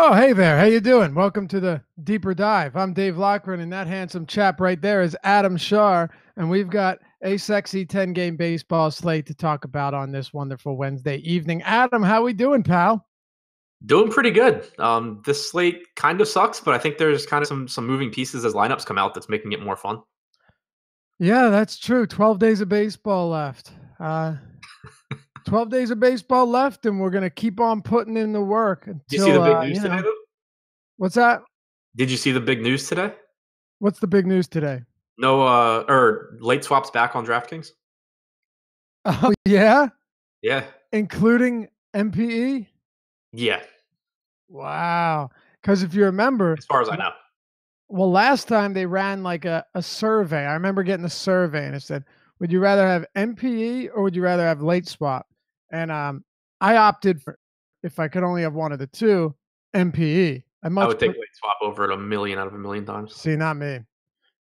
Oh, hey there. How you doing? Welcome to the Deeper Dive. I'm Dave Lockren, and that handsome chap right there is Adam Shar, and we've got a sexy 10-game baseball slate to talk about on this wonderful Wednesday evening. Adam, how we doing, pal? Doing pretty good. This slate kind of sucks, but I think there's kind of some moving pieces as lineups come out that's making it more fun. Yeah, that's true. 12 days of baseball left. 12 days of baseball left, and we're going to keep on putting in the work Did you see the until, big news today, though? what's that? Did you see the big news today? What's the big news today? No, or late swaps back on DraftKings. Oh, yeah? Yeah, Including MPE? yeah. Wow. Because if you remember, As far as I know. well, last time they ran like a survey. I remember getting a survey and it said, would you rather have MPE or would you rather have late swap? And I opted for, if I could only have one of the two, MPE. I would take late swap over it a million out of a million times. See, not me.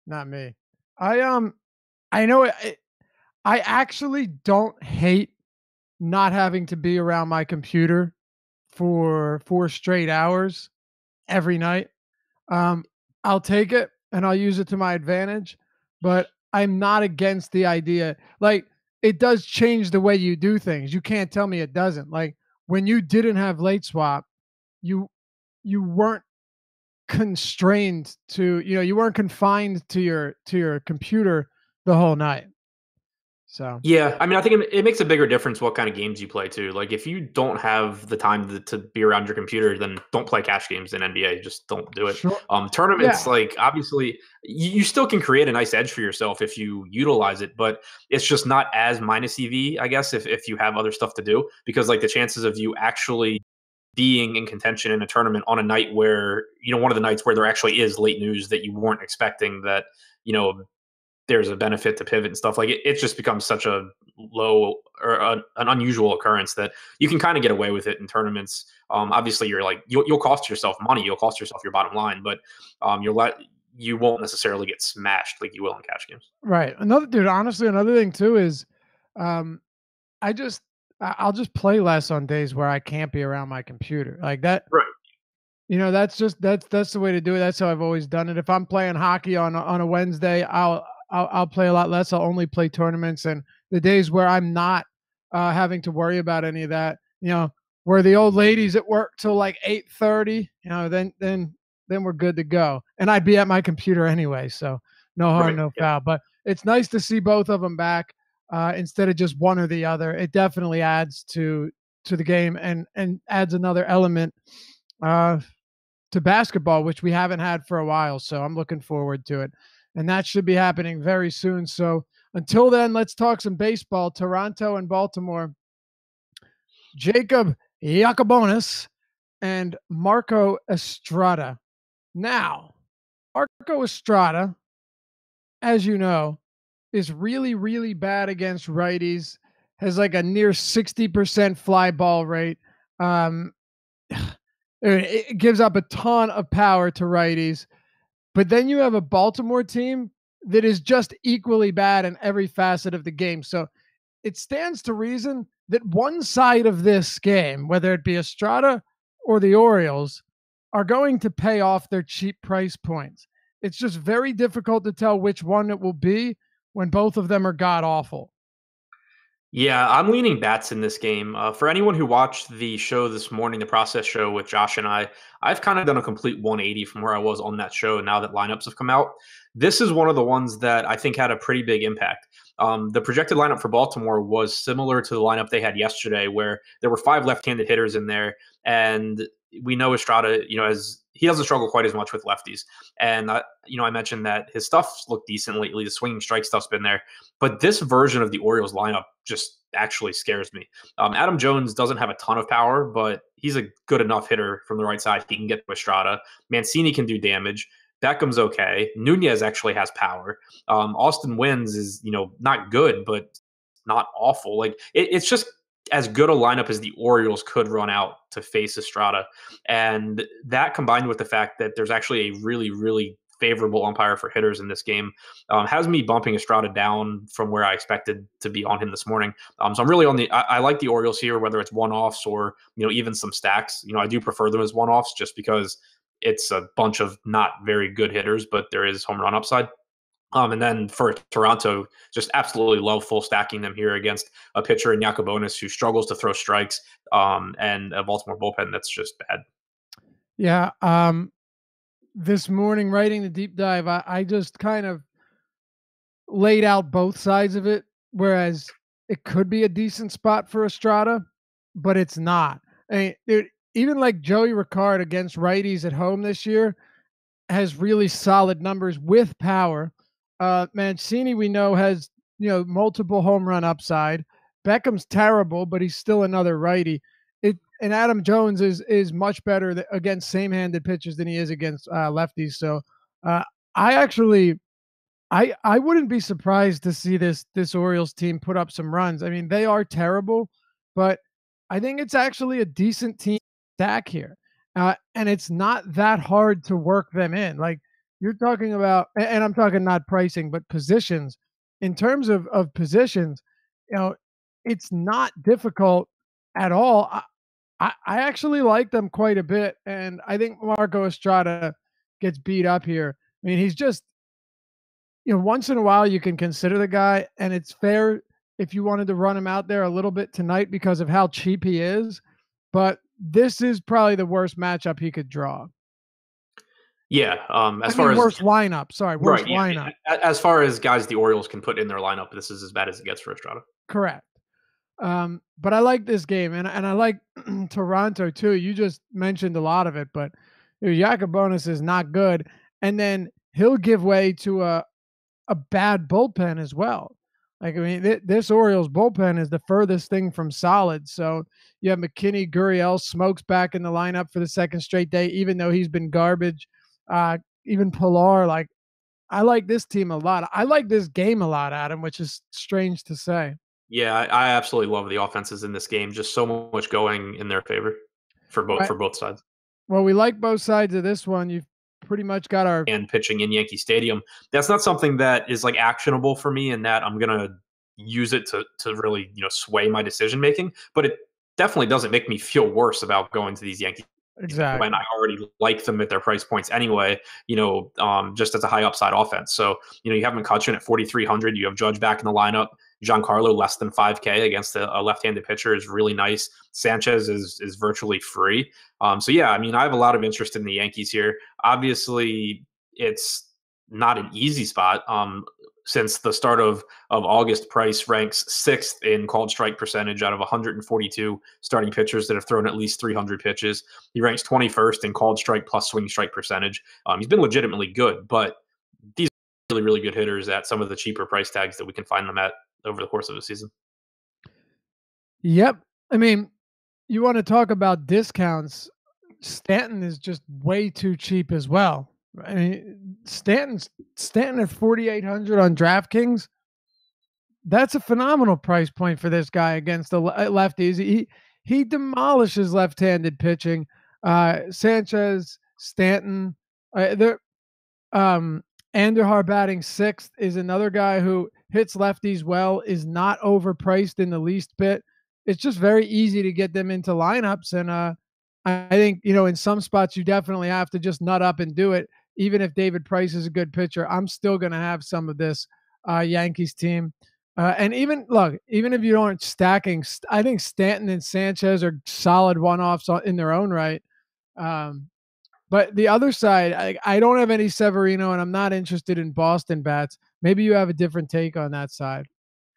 Not me. I I know I actually don't hate not having to be around my computer for 4 straight hours every night. Um, I'll take it and I'll use it to my advantage, but I'm not against the idea. Like, it does change the way you do things. You can't tell me it doesn't. Like, when you didn't have late swap, you you weren't constrained to, you weren't confined to your computer the whole night. So, Yeah, I mean, I think it makes a bigger difference what kind of games you play too. Like, if you don't have the time to be around your computer, then don't play cash games in NBA. Just don't do it. sure. Tournaments, Yeah. like obviously, you still can create a nice edge for yourself if you utilize it, but it's just not as minus EV, I guess, if you have other stuff to do. Because like the chances of you actually being in contention in a tournament on a night where one of the nights where there actually is late news that you weren't expecting that you know there's a benefit to pivot and stuff like it just becomes such a low or an unusual occurrence that you can kind of get away with it in tournaments. Obviously you're like you'll cost yourself money, you'll cost yourself your bottom line, but you won't necessarily get smashed like you will in cash games. Right. Another dude, honestly, another thing too is um I just I'll just play less on days where I can't be around my computer. Like that, Right. that's just that's the way to do it. That's how I've always done it. If I'm playing hockey on a Wednesday, I'll play a lot less. I'll only play tournaments, and the days where I'm not having to worry about any of that, where the old ladies at work till like 8:30, then we're good to go. And I'd be at my computer anyway, so no harm, Right. no Yeah. foul. But it's nice to see both of them back instead of just one or the other. It definitely adds to the game and adds another element uh, to basketball, which we haven't had for a while. So I'm looking forward to it. And that should be happening very soon. So until then, let's talk some baseball. Toronto and Baltimore. Jacob Yacobonis and Marco Estrada. Now, Marco Estrada, as you know, is really, really bad against righties, has like a near 60% fly ball rate. Um, it gives up a ton of power to righties. But then you have a Baltimore team that is just equally bad in every facet of the game. So it stands to reason that one side of this game, whether it be Estrada or the Orioles, are going to pay off their cheap price points. It's just very difficult to tell which one it will be when both of them are god awful. Yeah, I'm leaning bats in this game. For anyone who watched the show this morning, the process show with Josh and I've kind of done a complete 180 from where I was on that show now that lineups have come out. This is one of the ones that I think had a pretty big impact. The projected lineup for Baltimore was similar to the lineup they had yesterday, where there were 5 left-handed hitters in there, and we know Estrada, as he doesn't struggle quite as much with lefties. And I mentioned that his stuff's looked decent lately. The swinging strike stuff's been there, but this version of the Orioles lineup just actually scares me. Adam Jones doesn't have a ton of power, but he's a good enough hitter from the right side. He can get to Estrada. Mancini can do damage. Beckham's okay. Nunez actually has power. Austin Wynns is, not good, but not awful. Like it's just as good a lineup as the Orioles could run out to face Estrada. And that combined with the fact that there's actually a really, really favorable umpire for hitters in this game. Has me bumping Estrada down from where I expected to be on him this morning. So I'm really on the. I like the Orioles here, whether it's one offs or even some stacks. I do prefer them as one offs just because it's a bunch of not very good hitters, but there is home run upside. And then for Toronto, just absolutely love full stacking them here against a pitcher in Yacobonis who struggles to throw strikes, and a Baltimore bullpen that's just bad. Yeah. This morning, writing the deep dive, I just kind of laid out both sides of it, whereas it could be a decent spot for Estrada, but it's not. I mean, even like Joey Ricard against righties at home this year has really solid numbers with power. Mancini, we know, has multiple home run upside. Beckham's terrible, but he's still another righty. And Adam Jones is much better against same-handed pitchers than he is against lefties. So uh, I actually I wouldn't be surprised to see this Orioles team put up some runs. I mean, they are terrible, but I think it's actually a decent team stack here. And it's not that hard to work them in. Like you're talking about, and I'm talking not pricing, but positions. In terms of positions, it's not difficult at all. I actually like them quite a bit, and I think Marco Estrada gets beat up here. I mean, he's just once in a while you can consider the guy, and it's fair if you wanted to run him out there a little bit tonight because of how cheap he is. But this is probably the worst matchup he could draw. Yeah. I mean, worst lineup. Sorry, worst right, yeah. lineup. As far as guys the Orioles can put in their lineup, this is as bad as it gets for Estrada. Correct. But I like this game, and I like Toronto too. You just mentioned a lot of it, but Yacobonis is not good, and then he'll give way to a bad bullpen as well. Like, I mean, this Orioles bullpen is the furthest thing from solid. So you have McKinney, Gurriel, Smokes back in the lineup for the second straight day, even though he's been garbage. Even Pilar, like, I like this team a lot. I like this game a lot, Adam, which is strange to say. Yeah, I absolutely love the offenses in this game. Just so much going in their favor for both Right. for both sides. Well, we like both sides of this one. You've pretty much got our And pitching in Yankee Stadium. That's not something that is like actionable for me, and that I'm gonna use it to really sway my decision making. But it definitely doesn't make me feel worse about going to these Yankees when exactly. I already like them at their price points anyway. Just as a high upside offense. So you have McCutchen at 4,300. You have Judge back in the lineup. Giancarlo less than 5K against a left-handed pitcher is really nice. Sanchez is virtually free. So yeah, I mean, I have a lot of interest in the Yankees here. Obviously, it's not an easy spot. Since the start of August, Price ranks sixth in called strike percentage out of 142 starting pitchers that have thrown at least 300 pitches. He ranks 21st in called strike plus swing strike percentage. He's been legitimately good, but these are really, really good hitters at some of the cheaper price tags that we can find them at over the course of a season. Yep. I mean, you want to talk about discounts. Stanton is just way too cheap as well. I mean, Stanton at 4,800 on DraftKings. That's a phenomenal price point for this guy against the lefties. He demolishes left-handed pitching. Sanchez, Stanton, they're Andujar batting sixth is another guy who hits lefties well, is not overpriced in the least bit. It's just very easy to get them into lineups. And I think, in some spots you definitely have to just nut up and do it. Even if David Price is a good pitcher, I'm still going to have some of this Yankees team. And even if you aren't stacking, I think Stanton and Sanchez are solid one-offs in their own right. But the other side, I don't have any Severino, and I'm not interested in Boston bats. Maybe you have a different take on that side.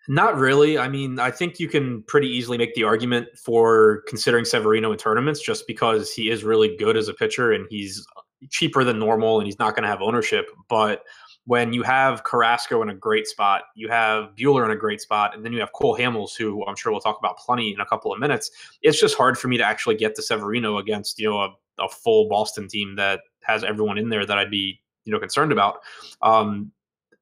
Not really. I mean, I think you can pretty easily make the argument for considering Severino in tournaments just because he is really good as a pitcher and he's cheaper than normal and he's not going to have ownership. But when you have Carrasco in a great spot, you have Bueller in a great spot, and then you have Cole Hamels, who I'm sure we'll talk about plenty in a couple of minutes, it's just hard for me to actually get to Severino against, a full Boston team that has everyone in there that I'd be, concerned about.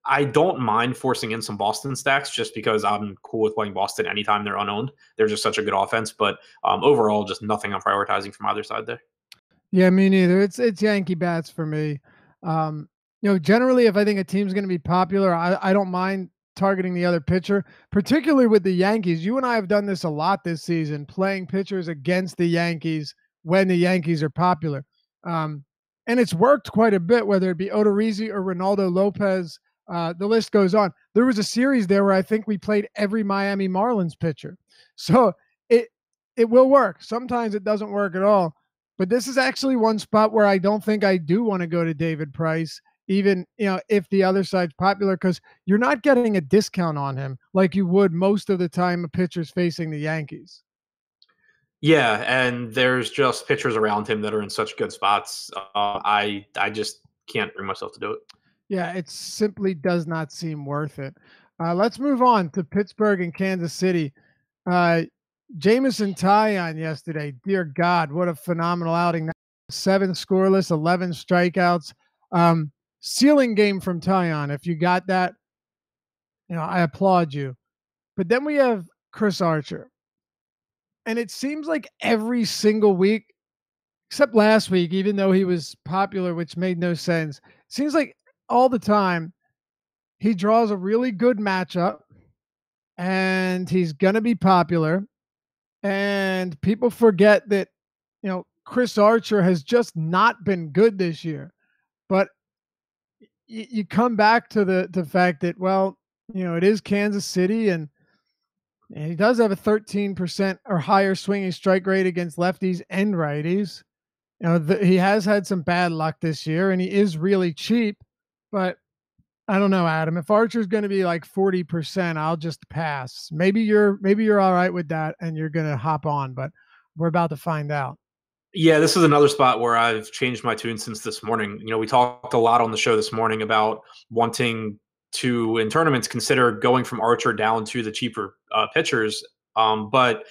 I don't mind forcing in some Boston stacks just because I'm cool with playing Boston anytime they're unowned. They're just such a good offense, but overall, just nothing I'm prioritizing from either side there. Yeah, me neither. It's Yankee bats for me. Um, Generally, if I think a team's going to be popular, I don't mind targeting the other pitcher, particularly with the Yankees. You and I have done this a lot this season, playing pitchers against the Yankees when the Yankees are popular. Um, and it's worked quite a bit, whether it be Odorizzi or Ronaldo Lopez. The list goes on. There was a series there where I think we played every Miami Marlins pitcher. So it it will work. Sometimes it doesn't work at all. But this is actually one spot where I don't think I do want to go to David Price, even if the other side's popular, because you're not getting a discount on him like you would most of the time a pitcher's facing the Yankees. Yeah, and there's just pitchers around him that are in such good spots. I just can't bring myself to do it. Yeah, it simply does not seem worth it. Let's move on to Pittsburgh and Kansas City. Uh, Jamison Tyon yesterday. Dear God, what a phenomenal outing! 7 scoreless, 11 strikeouts. Um, Ceiling game from Tyon. If you got that, I applaud you. But then we have Chris Archer, and it seems like every single week, except last week, even though he was popular, which made no sense. It seems like all the time he draws a really good matchup, and he's gonna be popular. And people forget that Chris Archer has just not been good this year. But you come back to the fact that, well, it is Kansas City, and he does have a 13% or higher swinging strike rate against lefties and righties. He has had some bad luck this year, and he is really cheap. But I don't know, Adam. If Archer's going to be like 40%, I'll just pass. Maybe you're all right with that, and you're going to hop on. But we're about to find out. Yeah, this is another spot where I've changed my tune since this morning. We talked a lot on the show this morning about wanting to, in tournaments, consider going from Archer down to the cheaper pitchers. But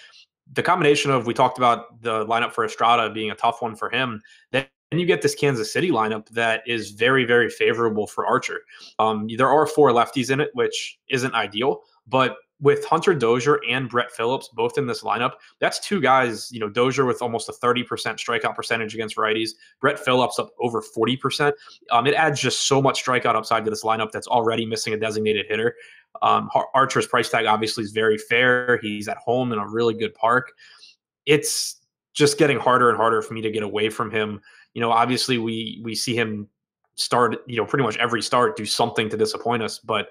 the combination of, we talked about the lineup for Estrada being a tough one for him. Then you get this Kansas City lineup that is very, very favorable for Archer. There are 4 lefties in it, which isn't ideal, but with Hunter Dozier and Brett Phillips both in this lineup, that's 2 guys, Dozier with almost a 30% strikeout percentage against righties, Brett Phillips up over 40%. It adds just so much strikeout upside to this lineup that's already missing a designated hitter. Archer's price tag obviously is very fair. He's at home in a really good park. It's just getting harder and harder for me to get away from him. Obviously we see him start, pretty much every start do something to disappoint us, but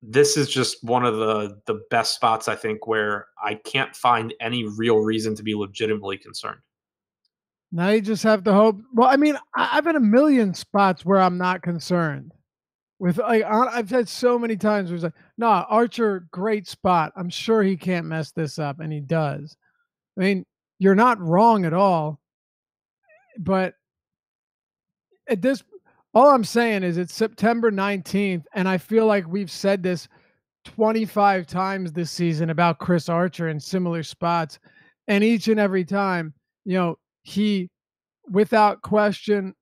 this is just one of the best spots, I think, where I can't find any real reason to be legitimately concerned. Now you just have to hope. Well, I mean, I've had a million spots where I'm not concerned. With I've had so many times where it's like, nah, Archer, great spot. I'm sure he can't mess this up, and he does. I mean, you're not wrong at all, but at this, all I'm saying is it's September 19th, and I feel like we've said this 25 times this season about Chris Archer in similar spots. And each and every time, he, without question,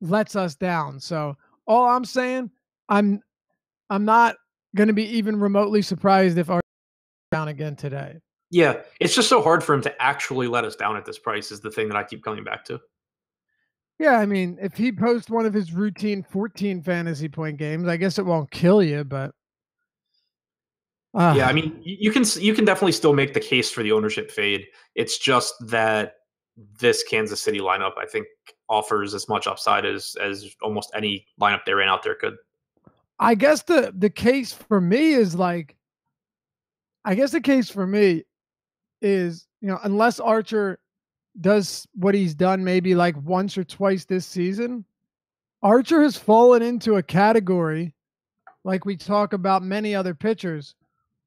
lets us down. So all I'm saying, I'm I'm not going to be even remotely surprised if Archer down again today. Yeah, it's just so hard for him to actually let us down at this price is the thing that I keep coming back to. Yeah, I mean, if he posts one of his routine 14 fantasy point games, I guess it won't kill you, but Yeah, I uh mean, you can definitely still make the case for the ownership fade. It's just that this Kansas City lineup, I think, offers as much upside as almost any lineup they ran out there could. I guess the case for me is like I guess the case for me is, unless Archer does what he's done maybe like once or twice this season, Archer has fallen into a category like we talk about many other pitchers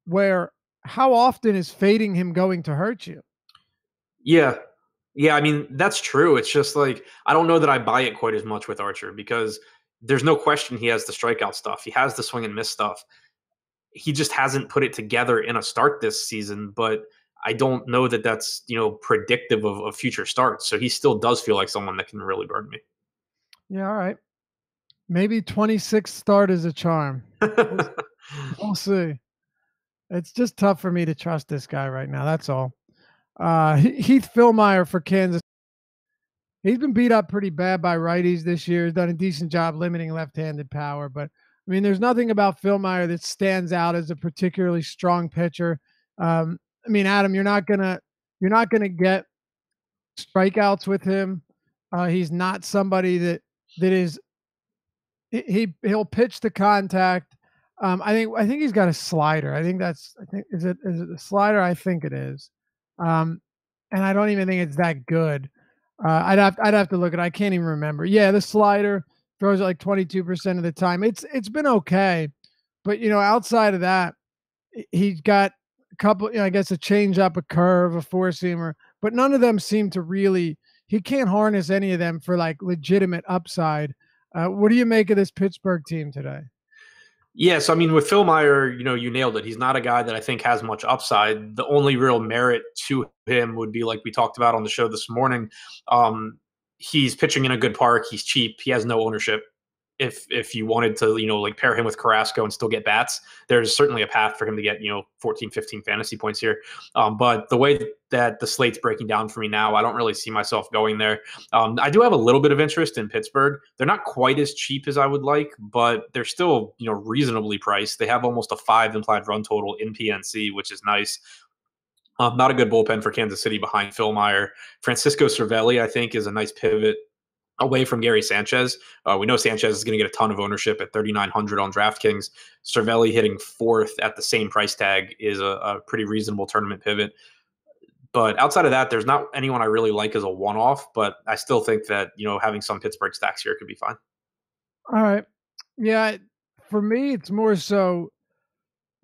where how often is fading him going to hurt you? Yeah. Yeah, I mean, that's true. It's just like I don't know that I buy it quite as much with Archer because there's no question he has the strikeout stuff. He has the swing and miss stuff. He just hasn't put it together in a start this season, but I don't know that that's, predictive of future starts. So he still does feel like someone that can really burn me. Yeah, all right. Maybe 26th start is a charm. We'll, we'll see. It's just tough for me to trust this guy right now. That's all. Heath Philmeyer for Kansas. He's been beat up pretty bad by righties this year. He's done a decent job limiting left-handed power, but I mean, there's nothing about Phil Meyer that stands out as a particularly strong pitcher. I mean, Adam, you're not gonna get strikeouts with him. He's not somebody that is he'll pitch to contact. I think he's got a slider. I think is it the slider? I think it is. Um, and I don't even think it's that good. I'd have to look at it. I can't even remember. Yeah, the slider throws it like 22% of the time. It's been okay, but outside of that, he's got a couple. I guess a change up, a curve, a four seamer, but none of them seem to really. He can't harness any of them for like legitimate upside. What do you make of this Pittsburgh team today? Yes, I mean with Phil Meyer, you nailed it. He's not a guy that I think has much upside. The only real merit to him would be like we talked about on the show this morning. He's pitching in a good park. He's cheap. He has no ownership. If you wanted to, like pair him with Carrasco and still get bats, there's certainly a path for him to get, 14, 15 fantasy points here. But the way that the slate's breaking down for me now, I don't really see myself going there. I do have a little bit of interest in Pittsburgh. They're not quite as cheap as I would like, but they're still, reasonably priced. They have almost a 5 implied run total in PNC, which is nice. Not a good bullpen for Kansas City behind Phil Meyer. Francisco Cervelli, I think, is a nice pivot away from Gary Sanchez. We know Sanchez is going to get a ton of ownership at 3,900 on DraftKings. Cervelli hitting fourth at the same price tag is a pretty reasonable tournament pivot. But outside of that, there's not anyone I really like as a one-off, but I still think that, having some Pittsburgh stacks here could be fine. All right, yeah. For me, it's more so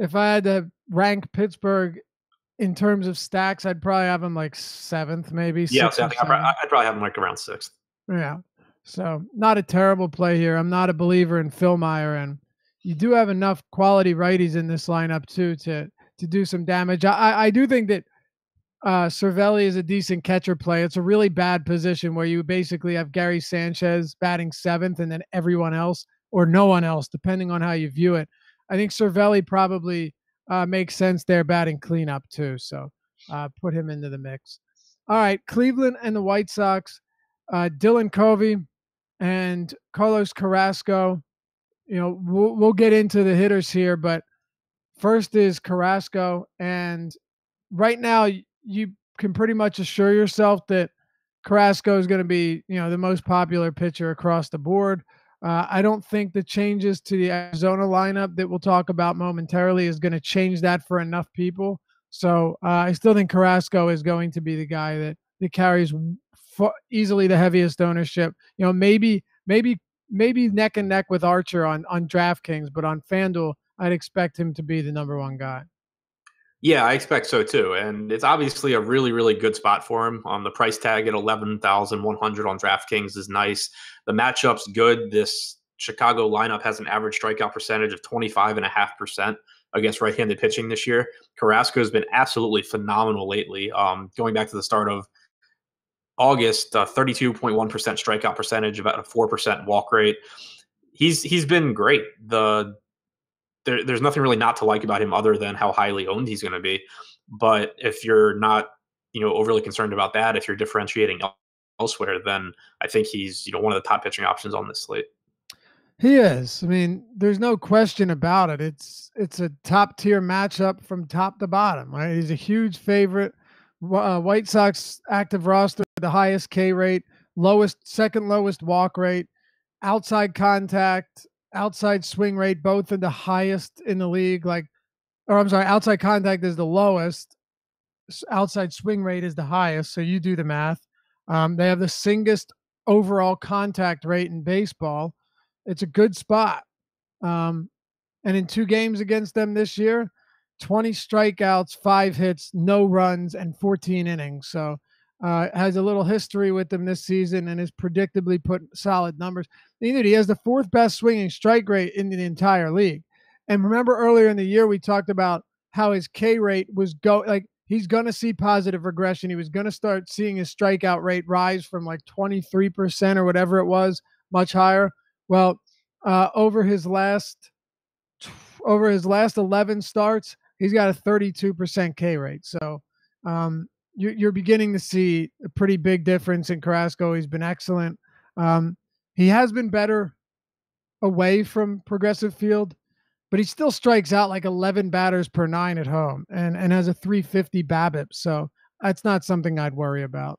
if I had to rank Pittsburgh in terms of stacks, I'd probably have him like seventh, maybe Yeah, sixth so I or think I'd seventh. probably have him like around sixth. Yeah. So not a terrible play here. I'm not a believer in Phil Meyer, and you do have enough quality righties in this lineup too to do some damage. I do think that Cervelli is a decent catcher play. It's a really bad position where you basically have Gary Sanchez batting seventh and then everyone else or no one else, depending on how you view it. I think Cervelli probably makes sense there batting cleanup too. So put him into the mix. All right, Cleveland and the White Sox. Dylan Covey and Carlos Carrasco. We'll get into the hitters here, but first is Carrasco, and right now you can pretty much assure yourself that Carrasco is going to be, the most popular pitcher across the board. I don't think the changes to the Arizona lineup that we'll talk about momentarily is going to change that for enough people. So I still think Carrasco is going to be the guy that carries easily the heaviest ownership. Maybe neck and neck with Archer on DraftKings, but on FanDuel, I'd expect him to be the number one guy. Yeah, I expect so too. And it's obviously a really, really good spot for him. The price tag at 11,100 on DraftKings is nice. The matchup's good. This Chicago lineup has an average strikeout percentage of 25.5% against right-handed pitching this year. Carrasco has been absolutely phenomenal lately. Going back to the start of August, 32.1% strikeout percentage, about a 4% walk rate. He's been great. There's nothing really not to like about him other than how highly owned he's going to be. But if you're not, overly concerned about that, if you're differentiating elsewhere, then I think he's, one of the top pitching options on this slate. He is. I mean, there's no question about it. It's a top tier matchup from top to bottom. Right? He's a huge favorite. White Sox active roster, the highest K rate, second lowest walk rate, outside contact, outside swing rate, both are the highest in the league. Outside contact is the lowest, outside swing rate is the highest. So you do the math. They have the singest overall contact rate in baseball. It's a good spot. And in 2 games against them this year, 20 strikeouts, 5 hits, no runs, and 14 innings. So has a little history with them this season and has predictably put solid numbers. He has the 4th best swinging strike rate in the entire league. And remember earlier in the year, we talked about how his K rate was he's going to see positive regression. He was going to start seeing his strikeout rate rise from like 23% or whatever it was, much higher. Well, over his last 11 starts, he's got a 32% K rate. So you're beginning to see a pretty big difference in Carrasco. He's been excellent. Um, he has been better away from Progressive Field, but he still strikes out like 11 batters per nine at home and has a 350 BABIP. So that's not something I'd worry about.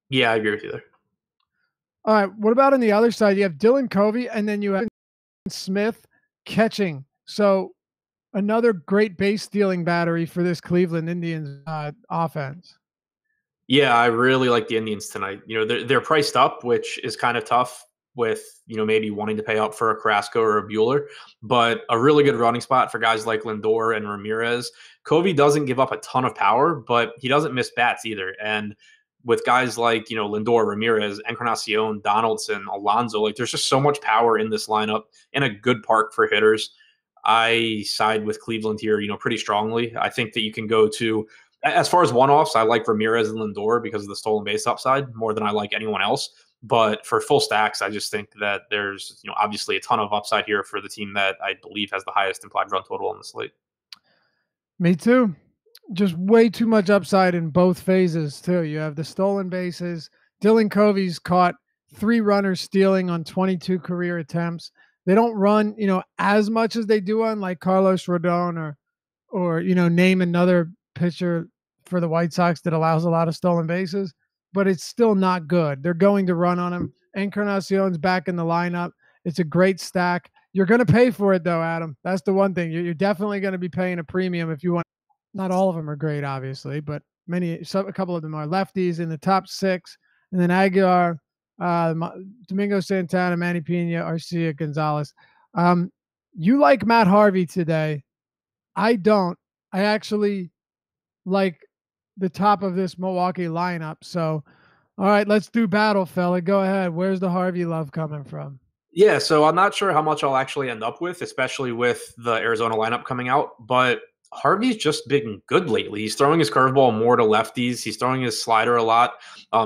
Yeah, I agree with you there. All right. What about on the other side? You have Dylan Covey and then you have Smith catching. So another great base stealing battery for this Cleveland Indians offense. Yeah, I really like the Indians tonight. They're priced up, which is kind of tough with maybe wanting to pay up for a Carrasco or a Bueller, but a really good running spot for guys like Lindor and Ramirez. Covey doesn't give up a ton of power, but he doesn't miss bats either. And with guys like Lindor, Ramirez, Encarnacion, Donaldson, Alonso, like there's just so much power in this lineup and a good park for hitters. I side with Cleveland here, pretty strongly. I think that you can go to as far as one-offs, I like Ramirez and Lindor because of the stolen base upside more than I like anyone else. But for full stacks, I just think that there's obviously a ton of upside here for the team that I believe has the highest implied run total on the slate. Me too. Just way too much upside in both phases too. You have the stolen bases. Dylan Covey's caught 3 runners stealing on 22 career attempts. They don't run, as much as they do on like Carlos Rodon or name another pitcher for the White Sox that allows a lot of stolen bases, but it's still not good. They're going to run on him. Encarnacion's back in the lineup. It's a great stack. You're going to pay for it though, Adam. That's the one thing. You're definitely going to be paying a premium if you want. Not all of them are great, obviously, but a couple of them are lefties in the top 6, and then Aguilar, Domingo Santana, Manny Pena, Arcia, Gonzalez. You like Matt Harvey today. I don't. I actually like the top of this Milwaukee lineup. So, all right, let's do battle, fella. Go ahead. Where's the Harvey love coming from? Yeah, so I'm not sure how much I'll actually end up with, especially with the Arizona lineup coming out, but Harvey's just been good lately. He's throwing his curveball more to lefties. He's throwing his slider a lot.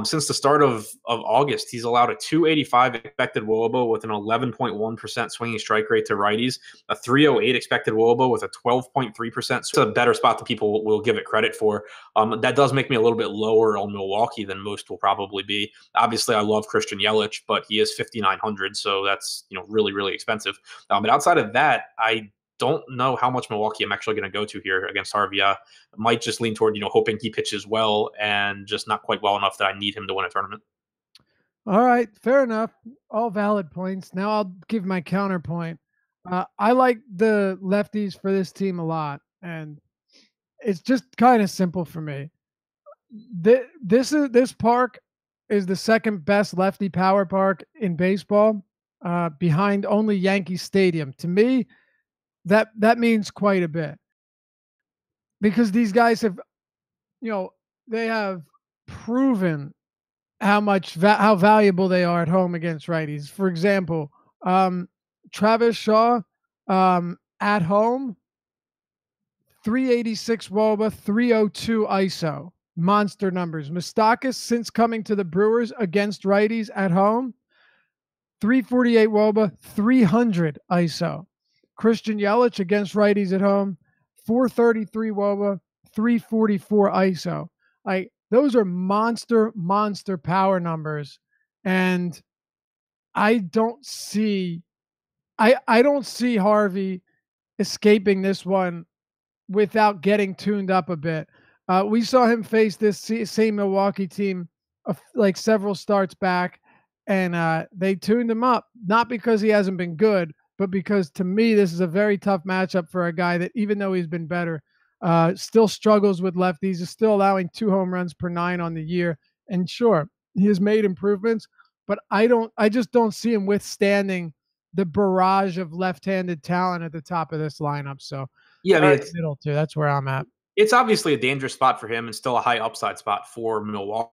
Since the start of August, he's allowed a 285 expected WOBA with an 11.1% swinging strike rate to righties, a 308 expected WOBA with a 12.3%. It's a better spot than people will give it credit for. That does make me a little bit lower on Milwaukee than most will probably be. Obviously, I love Christian Yelich, but he is 5,900, so that's really, really expensive. But outside of that, I don't know how much Milwaukee I'm actually going to go to here against Harvey. I might just lean toward, hoping he pitches well and just not quite well enough that I need him to win a tournament. All right, fair enough. All valid points. Now I'll give my counterpoint. I like the lefties for this team a lot, and it's just kind of simple for me. This park is the second best lefty power park in baseball, behind only Yankee Stadium. To me, that means quite a bit because these guys have, they have proven how valuable they are at home against righties. For example, Travis Shaw, at home, 386 WOBA, 302 ISO. Monster numbers. Moustakas, since coming to the Brewers against righties at home, 348 WOBA, 300 ISO. Christian Yelich against righties at home, 433 WOBA, 344 ISO. Like those are monster power numbers, and I don't see Harvey escaping this one without getting tuned up a bit. We saw him face this same Milwaukee team like several starts back, and they tuned him up, not because he hasn't been good, but because to me, this is a very tough matchup for a guy that, even though he's been better, still struggles with lefties, is still allowing 2 home runs per 9 on the year. And sure, he has made improvements, but I just don't see him withstanding the barrage of left-handed talent at the top of this lineup. So Yeah, I mean, right middle too. That's where I'm at. it's obviously a dangerous spot for him and still a high upside spot for Milwaukee.